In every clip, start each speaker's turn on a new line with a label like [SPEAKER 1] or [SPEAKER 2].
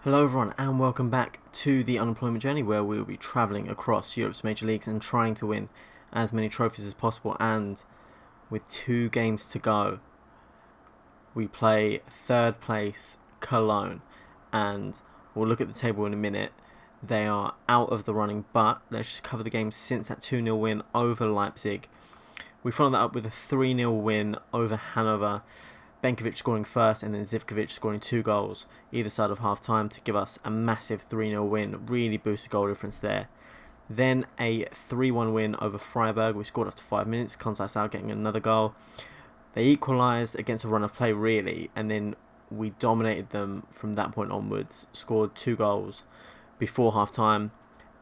[SPEAKER 1] Hello everyone and welcome back to the unemployment journey, where we will be travelling across Europe's major leagues and trying to win as many trophies as possible. And with 2 games to go, we play third place Cologne, and we'll look at the table in a minute. They are out of the running, but let's just cover the game since that 2-0 win over Leipzig. We followed that up with a 3-0 win over Hanover. Benkovic scoring first and then Zivkovic scoring 2 goals either side of half time to give us a massive 3-0 win. Really boosted goal difference there. Then a 3-1 win over Freiburg. We scored after 5 minutes. Conceição getting another goal. They equalised against a run of play really, and then we dominated them from that point onwards. Scored 2 goals before half time,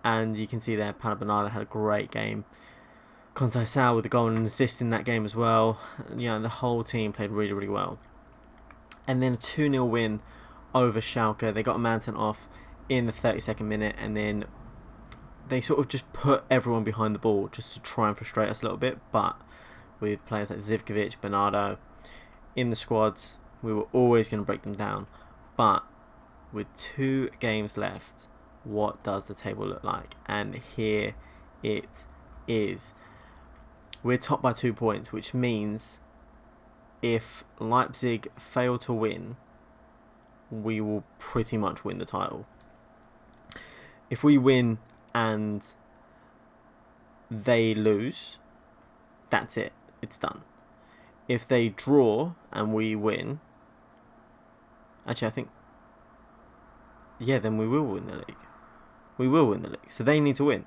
[SPEAKER 1] and you can see there Paulo Bernardo had a great game. Conceição with a goal and an assist in that game as well. The whole team played really, really well. And then a 2-0 win over Schalke. They got a man sent off in the 32nd minute, and then they sort of just put everyone behind the ball just to try and frustrate us a little bit. But with players like Zivkovic, Bernardo in the squads, we were always going to break them down. But with 2 games left, what does the table look like? And here it is. We're top by 2 points, which means if Leipzig fail to win, we will pretty much win the title. If we win and they lose, that's it. It's done. If they draw and we win, actually I think, then we will win the league. We will win the league. So they need to win.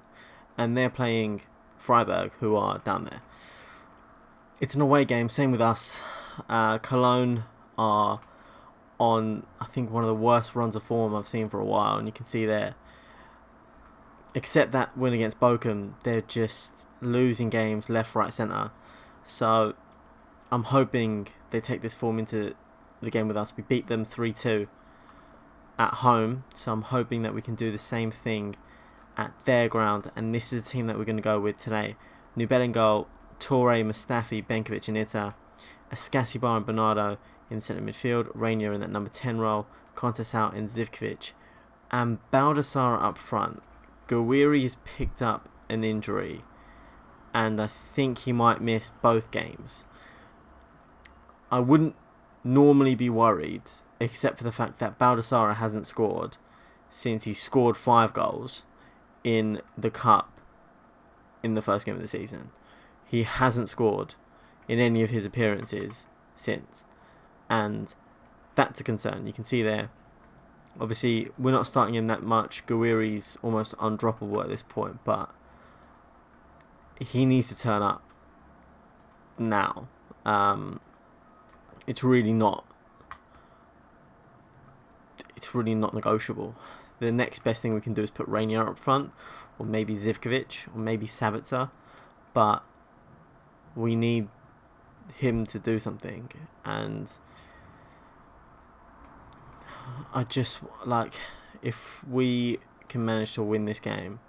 [SPEAKER 1] And they're playing Freiburg, who are down there. It's an away game, same with us. Cologne are on, I think, one of the worst runs of form I've seen for a while, and you can see there, except that win against Bochum, they're just losing games left, right, centre. So I'm hoping they take this form into the game with us. We beat them 3-2 at home, so I'm hoping that we can do the same thing at their ground, and this is the team that we're going to go with today. Nubel in goal, Toure, Mustafi, Benkovic and Itta, Ascasibar and Bernardo in centre midfield, Rainier in that number 10 role, Conceição and Zivkovic, and Baldassare up front. Gouiri has picked up an injury, and I think he might miss both games. I wouldn't normally be worried, except for the fact that Baldassare hasn't scored since he scored 5 goals in the cup in the first game of the season. He hasn't scored in any of his appearances since, and that's a concern. You can see there, obviously we're not starting him that much. Gouiri's almost undroppable at this point, but he needs to turn up now. It's really not negotiable. The next best thing we can do is put Rainier up front, or maybe Zivkovic, or maybe Sabitzer, but we need him to do something. And I just, if we can manage to win this game,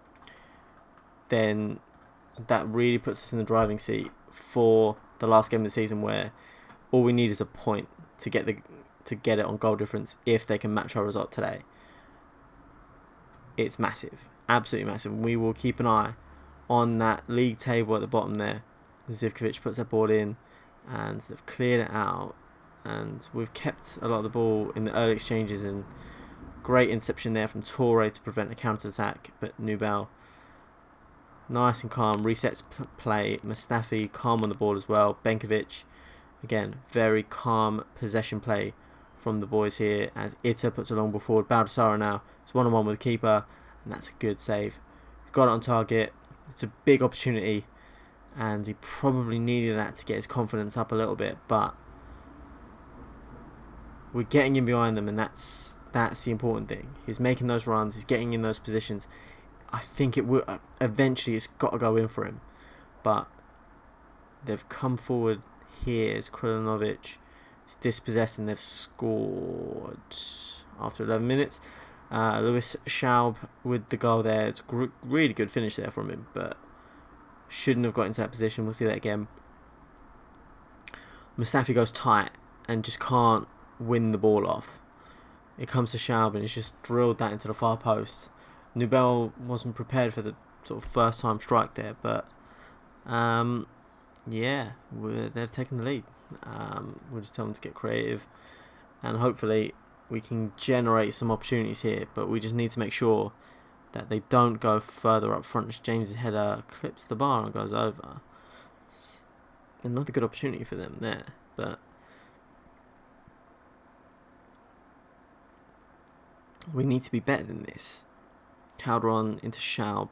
[SPEAKER 1] then that really puts us in the driving seat for the last game of the season, where all we need is a point to get it on goal difference if they can match our result today. It's massive, absolutely massive. We will keep an eye on that league table at the bottom there. Zivkovic puts that ball in, and they've cleared it out, and we've kept a lot of the ball in the early exchanges, and great interception there from Toure to prevent a counter-attack, but Nubel, nice and calm, resets play. Mustafi, calm on the ball as well. Benkovic, again, very calm possession play from the boys here, as Itta puts a long ball forward. Baldassare now, it's one-on-one with the keeper, and that's a good save. Got it on target. It's a big opportunity, and he probably needed that to get his confidence up a little bit, but we're getting in behind them, and that's the important thing. He's making those runs, he's getting in those positions. I think it will eventually, it's got to go in for him, but they've come forward here as Krilinovic is dispossessed, and they've scored after 11 minutes. Lewis Schaub with the goal there. It's a really good finish there from him, but shouldn't have got into that position. We'll see that again. Mustafi goes tight and just can't win the ball off. it comes to Schaub and he's just drilled that into the far post. Nubel wasn't prepared for the sort of first time strike there, but yeah, they've taken the lead. We'll just tell them to get creative, and hopefully we can generate some opportunities here, but we just need to make sure that they don't go further up front as James's header clips the bar and goes over. It's another good opportunity for them there, but we need to be better than this. Calderon into Schaub,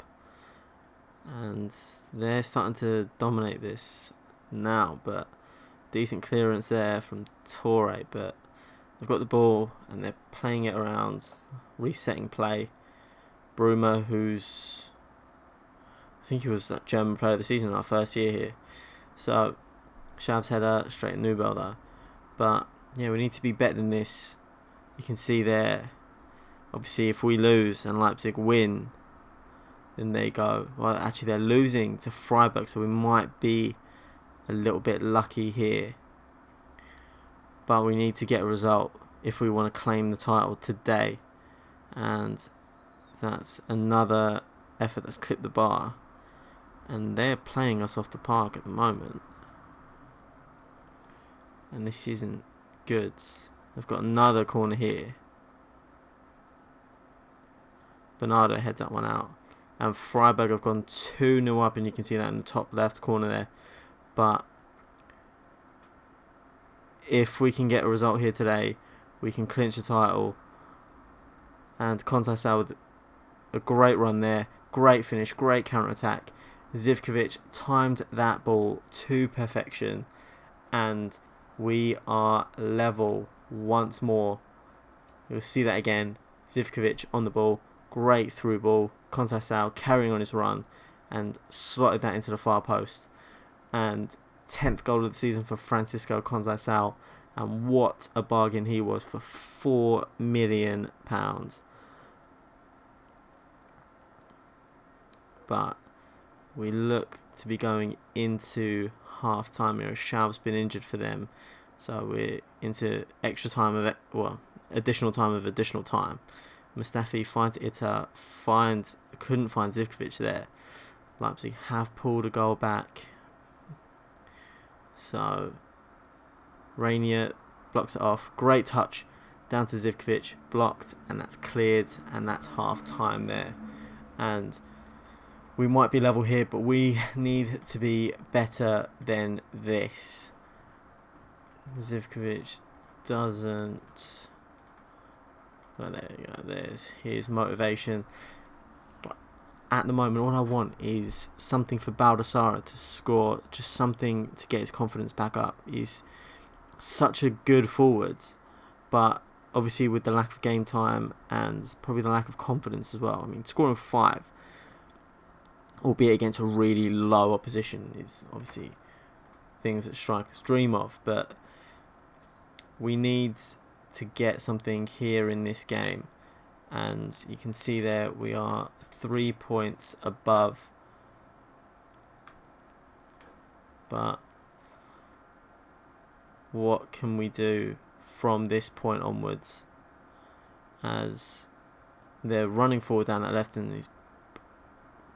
[SPEAKER 1] and they're starting to dominate this now, but decent clearance there from Torre, but they've got the ball and they're playing it around, resetting play. Bruma, who's, I think he was that German player of the season in our first year here. So Schaub's header straight at Nubel though. But yeah, we need to be better than this. You can see there, obviously if we lose and Leipzig win, then they go, well actually they're losing to Freiburg, so we might be a little bit lucky here. But we need to get a result if we want to claim the title today. And that's another effort that's clipped the bar. And they're playing us off the park at the moment. And this isn't good. They've got another corner here. Bernardo heads that one out. And Freiburg have gone 2-0 up, and you can see that in the top left corner there. But if we can get a result here today, we can clinch the title. And Kontasau with a great run there, great finish, great counter-attack. Zivkovic timed that ball to perfection, and we are level once more. You'll see that again. Zivkovic on the ball, great through ball. Kontasau carrying on his run and slotted that into the far post. And 10th goal of the season for Francisco Kontasau, and what a bargain he was for £4 million. But we look to be going into half time here. Schaub's been injured for them, so we're into extra time of additional time. Mustafi finds Ita, couldn't find Zivkovic there. Leipzig have pulled a goal back, so Rainier blocks it off. Great touch down to Zivkovic, blocked, and that's cleared, and that's half time there. And we might be level here, but we need to be better than this. Zivkovic doesn't. Well, there you go. There's his motivation. But at the moment, all I want is something for Baldassarre to score, just something to get his confidence back up. He's such a good forward, but obviously with the lack of game time and probably the lack of confidence as well. I mean, scoring 5, albeit against a really low opposition, is obviously things that strikers dream of, but we need to get something here in this game. And you can see there we are 3 points above, but what can we do from this point onwards, as they're running forward down that left, and he's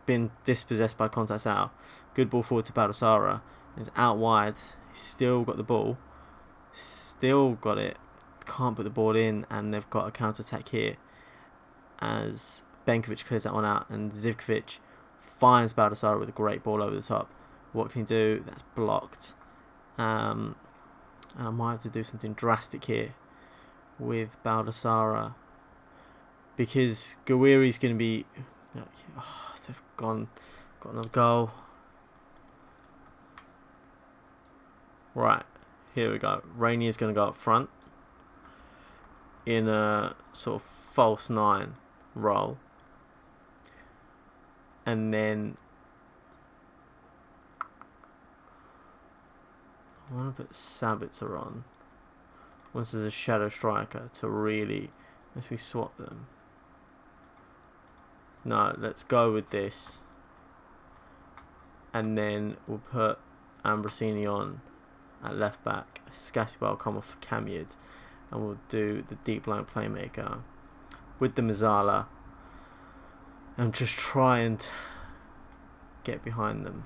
[SPEAKER 1] been dispossessed by Kontasau. Good ball forward to Baldassarre. He's out wide. He's still got the ball. Still got it. Can't put the ball in, and they've got a counter-attack here as Benkovic clears that one out, and Zivkovic finds Baldassarre with a great ball over the top. What can he do? That's blocked. And I might have to do something drastic here with Baldassarre, because Gawiri's going to be... they've got another goal. Right, here we go. Rainier's going to go up front in a sort of false 9 role. And then I want to put Sabitzer on once there's a shadow striker to really... Unless we swap them. No, let's go with this. And then we'll put Ambrosini on at left back. Scassi will come off for Camiad. and we'll do the deep line playmaker with the Mazzala and just try and get behind them.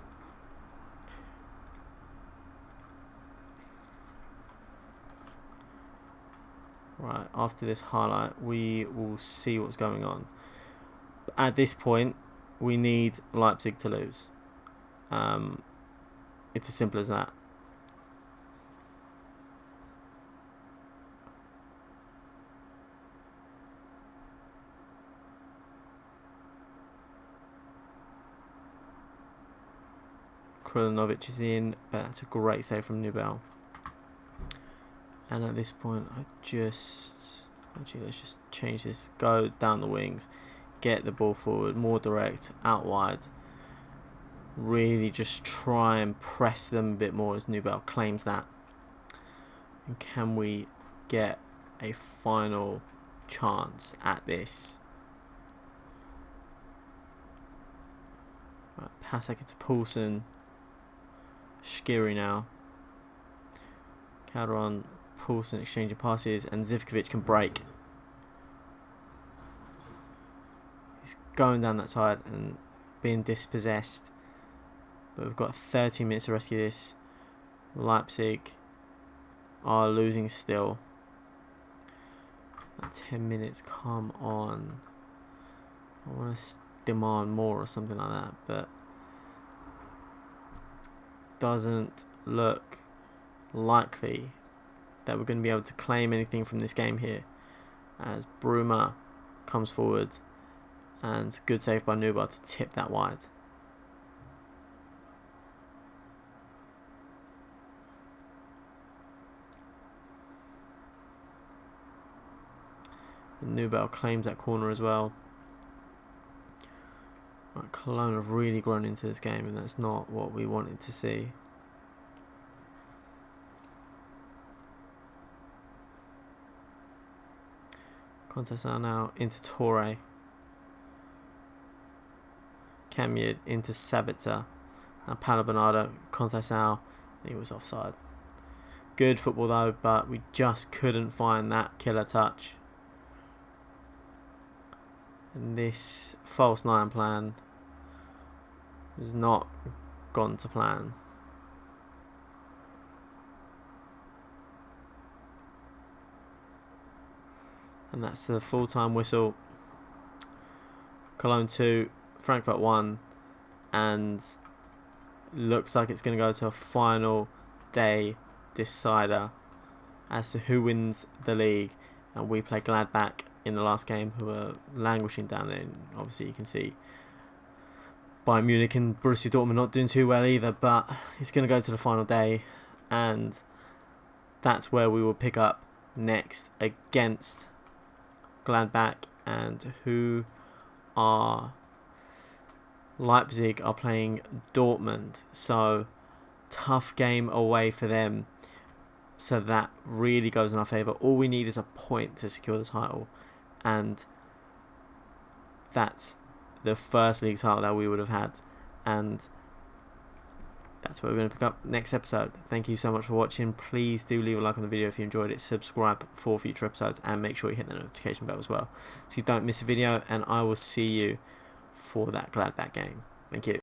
[SPEAKER 1] Right, after this highlight we will see what's going on. At this point we need Leipzig to lose. It's as simple as that. Krulinovic is in, but that's a great save from Nubel. And at this point, actually, let's just change this. Go down the wings, get the ball forward, more direct, out wide. Really just try and press them a bit more as Nubel claims that. And can we get a final chance at this? Right, pass it to Poulsen. Shkiri now. Calderon, Poulsen exchange of passes, and Zivkovic can break. He's going down that side and being dispossessed. But we've got 30 minutes to rescue this. Leipzig are losing still. 10 minutes, come on. I want to demand more or something like that, but doesn't look likely that we're going to be able to claim anything from this game here, as Bruma comes forward and good save by Nubel to tip that wide. And Nubel claims that corner as well. Right, Koln have really grown into this game, and that's not what we wanted to see. Contessar now into Torre. Kamyid into Sabitzer. Now Paulo Bernardo, Contessar, he was offside. Good football though, but we just couldn't find that killer touch. And this false nine plan has not gone to plan. And that's the full-time whistle. Cologne 2, Frankfurt 1, and looks like it's going to go to a final day decider as to who wins the league. And we play Gladbach in the last game, who are languishing down there. And obviously you can see Bayern Munich and Borussia Dortmund not doing too well either, but it's going to go to the final day, and that's where we will pick up next against Gladbach, and who are Leipzig are playing Dortmund, so tough game away for them, so that really goes in our favour. All we need is a point to secure the title, and that's the first league title that we would have had, and that's what we're going to pick up next episode. Thank you so much for watching. Please do leave a like on the video if you enjoyed it, subscribe for future episodes, and make sure you hit the notification bell as well so you don't miss a video, and I will see you for that Gladbach game. Thank you.